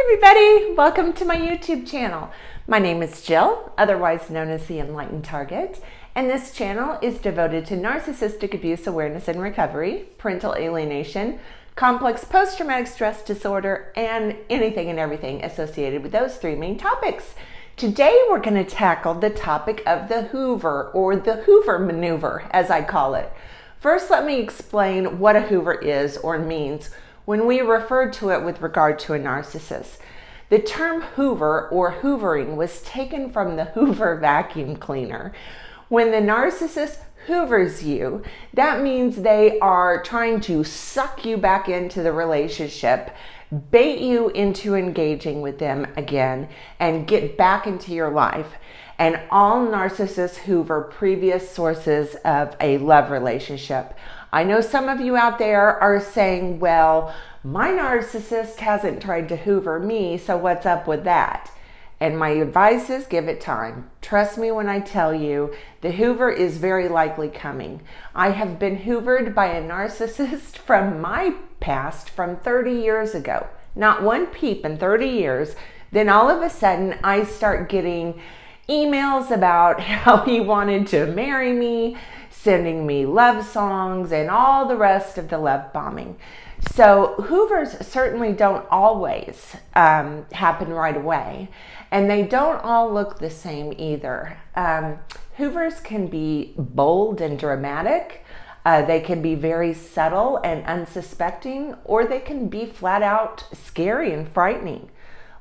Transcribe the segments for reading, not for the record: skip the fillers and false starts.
everybody, welcome to my YouTube channel. My name is Jill, otherwise known as the Enlightened Target, and this channel is devoted to narcissistic abuse awareness and recovery, parental alienation, complex post-traumatic stress disorder, and anything and everything associated with those three main topics. Today we're going to tackle the topic of the Hoover, or the Hoover Maneuver, as I call it. First, let me explain what a Hoover is or means when we refer to it with regard to a narcissist. The term Hoover or hoovering was taken from the Hoover vacuum cleaner. When the narcissist hoovers you, that means they are trying to suck you back into the relationship, bait you into engaging with them again, and get back into your life. And all narcissists hoover previous sources of a love relationship. I know some of you out there are saying, well, my narcissist hasn't tried to hoover me, so what's up with that? And my advice is give it time. Trust me when I tell you, the Hoover is very likely coming. I have been hoovered by a narcissist from my past from 30 years ago. Not one peep in 30 years. Then all of a sudden, I start getting emails about how he wanted to marry me, sending me love songs, and all the rest of the love bombing. So Hoovers certainly don't always happen right away, and they don't all look the same either. Hoovers can be bold and dramatic. They can be very subtle and unsuspecting, or they can be flat out scary and frightening.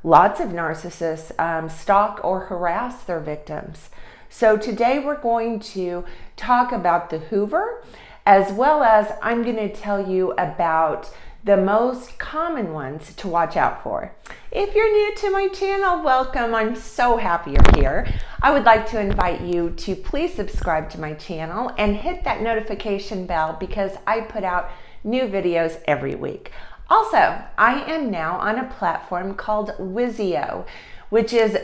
Lots of narcissists stalk or harass their victims. So today we're going to talk about the Hoover, as well as I'm going to tell you about the most common ones to watch out for. If you're new to my channel, welcome. I'm so happy you're here. I would like to invite you to please subscribe to my channel and hit that notification bell because I put out new videos every week. Also, I am now on a platform called Wizio, which is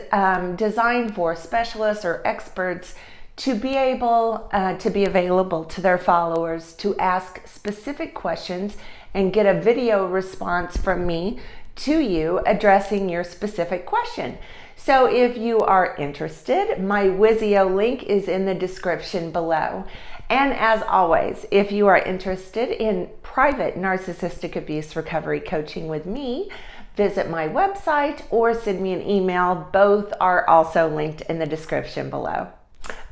designed for specialists or experts to be able to be available to their followers to ask specific questions and get a video response from me to you addressing your specific question. So if you are interested, my Wizio link is in the description below. And as always, if you are interested in private narcissistic abuse recovery coaching with me, visit my website or send me an email. Both are also linked in the description below.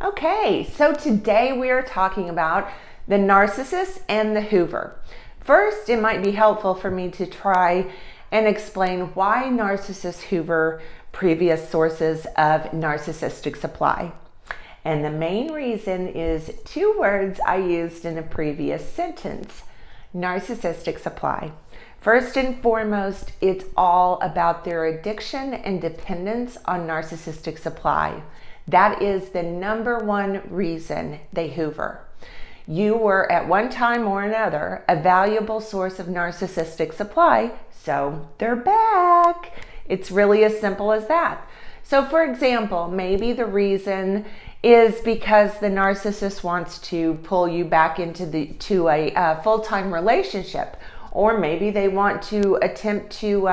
Okay, so today we are talking about the narcissist and the Hoover. First, it might be helpful for me to try and explain why narcissists hoover previous sources of narcissistic supply. And the main reason is two words I used in a previous sentence: narcissistic supply. First and foremost, it's all about their addiction and dependence on narcissistic supply. That is the number one reason they hoover. You were at one time or another a valuable source of narcissistic supply, so they're back. It's really as simple as that. So for example, maybe the reason is because the narcissist wants to pull you back into a full-time relationship, or maybe they want to attempt to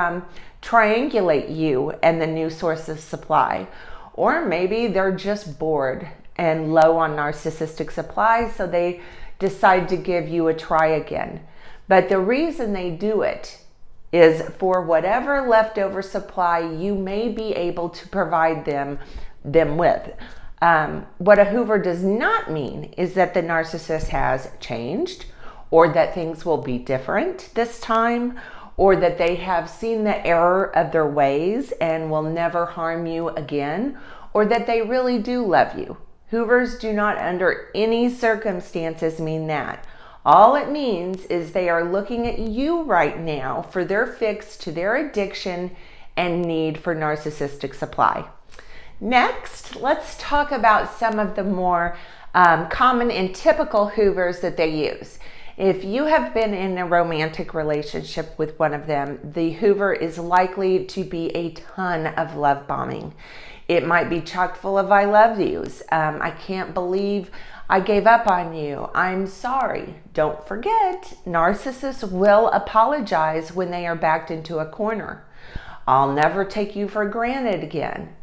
triangulate you and the new source of supply, or maybe they're just bored and low on narcissistic supply, so they decide to give you a try again. But the reason they do it is for whatever leftover supply you may be able to provide them with. What a Hoover does not mean is that the narcissist has changed, or that things will be different this time, or that they have seen the error of their ways and will never harm you again, or that they really do love you. Hoovers do not under any circumstances mean that. All it means is they are looking at you right now for their fix to their addiction and need for narcissistic supply. Next, let's talk about some of the more common and typical Hoovers that they use. If you have been in a romantic relationship with one of them, the Hoover is likely to be a ton of love bombing. It might be chock full of I love yous. I can't believe I gave up on you. I'm sorry. Don't forget, narcissists will apologize when they are backed into a corner. I'll never take you for granted again.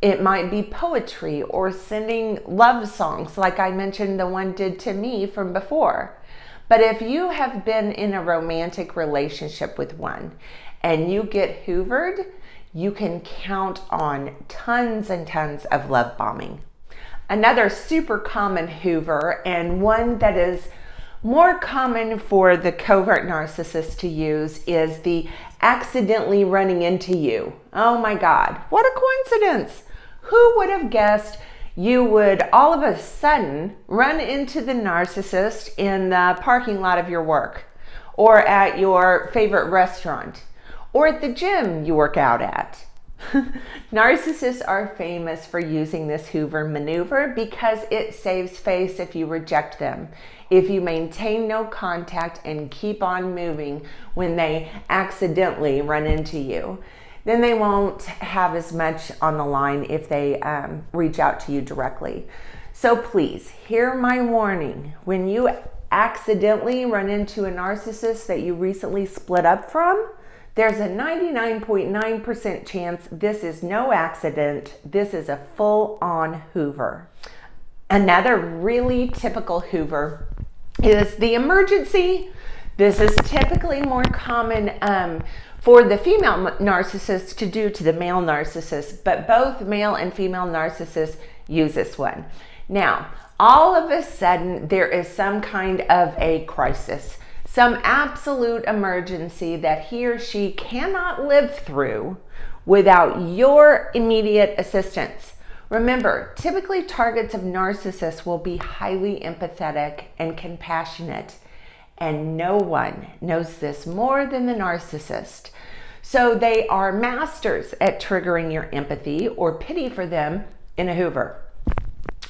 It might be poetry or sending love songs like I mentioned the one did to me from before. But if you have been in a romantic relationship with one and you get hoovered, you can count on tons and tons of love bombing. Another super common hoover, and one that is more common for the covert narcissist to use, is the accidentally running into you. Oh my God, what a coincidence. Who would have guessed you would all of a sudden run into the narcissist in the parking lot of your work, or at your favorite restaurant, or at the gym you work out at? Narcissists are famous for using this Hoover maneuver because it saves face if you reject them. If you maintain no contact and keep on moving when they accidentally run into you, then they won't have as much on the line if they reach out to you directly. So please, hear my warning. When you accidentally run into a narcissist that you recently split up from, there's a 99.9% chance this is no accident. This is a full-on Hoover. Another really typical Hoover is the emergency. This is typically more common for the female narcissist to do to the male narcissist, but both male and female narcissists use this one. Now, all of a sudden, there is some kind of a crisis, some absolute emergency that he or she cannot live through without your immediate assistance. Remember, typically targets of narcissists will be highly empathetic and compassionate, and no one knows this more than the narcissist. So they are masters at triggering your empathy or pity for them in a Hoover.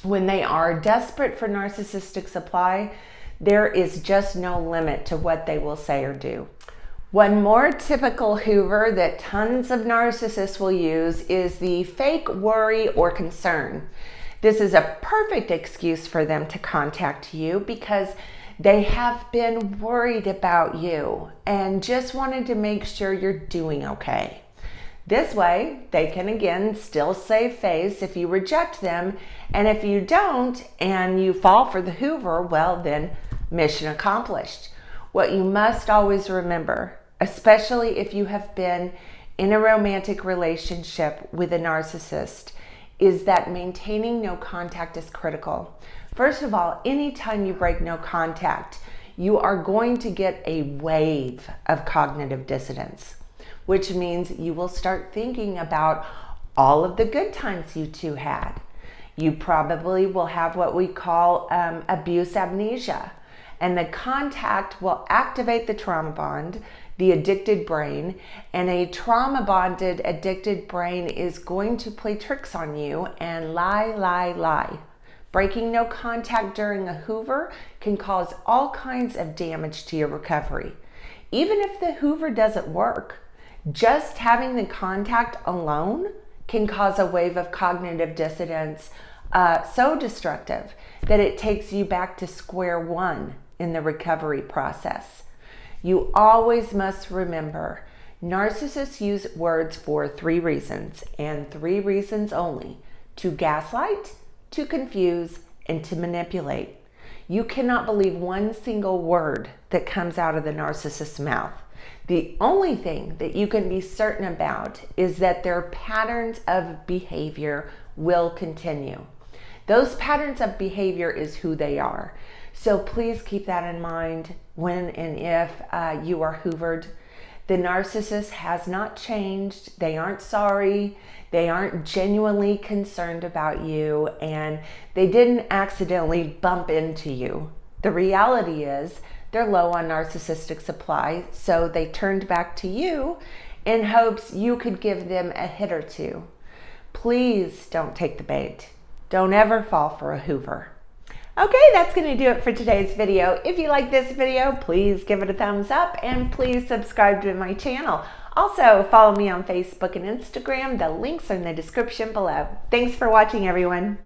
When they are desperate for narcissistic supply, there is just no limit to what they will say or do. One more typical Hoover that tons of narcissists will use is the fake worry or concern. This is a perfect excuse for them to contact you because they have been worried about you and just wanted to make sure you're doing okay. This way, they can again still save face if you reject them, and if you don't and you fall for the Hoover, well then, mission accomplished. What you must always remember, especially if you have been in a romantic relationship with a narcissist, is that maintaining no contact is critical. First of all, anytime you break no contact, you are going to get a wave of cognitive dissonance, which means you will start thinking about all of the good times you two had. You probably will have what we call abuse amnesia, and the contact will activate the trauma bond, the addicted brain, and a trauma-bonded addicted brain is going to play tricks on you and lie. Breaking no contact during a Hoover can cause all kinds of damage to your recovery. Even if the Hoover doesn't work, just having the contact alone can cause a wave of cognitive dissonance so destructive that it takes you back to square one in the recovery process. You always must remember, narcissists use words for 3 reasons, and 3 reasons only: to gaslight, to confuse, and to manipulate. You cannot believe one single word that comes out of the narcissist's mouth. The only thing that you can be certain about is that their patterns of behavior will continue. Those patterns of behavior is who they are. So please keep that in mind when and if you are Hoovered. The narcissist has not changed. They aren't sorry. They aren't genuinely concerned about you, and they didn't accidentally bump into you. The reality is they're low on narcissistic supply, so they turned back to you in hopes you could give them a hit or two. Please don't take the bait. Don't ever fall for a Hoover. Okay, that's going to do it for today's video. If you like this video, please give it a thumbs up and please subscribe to my channel. Also, follow me on Facebook and Instagram. The links are in the description below. Thanks for watching, everyone.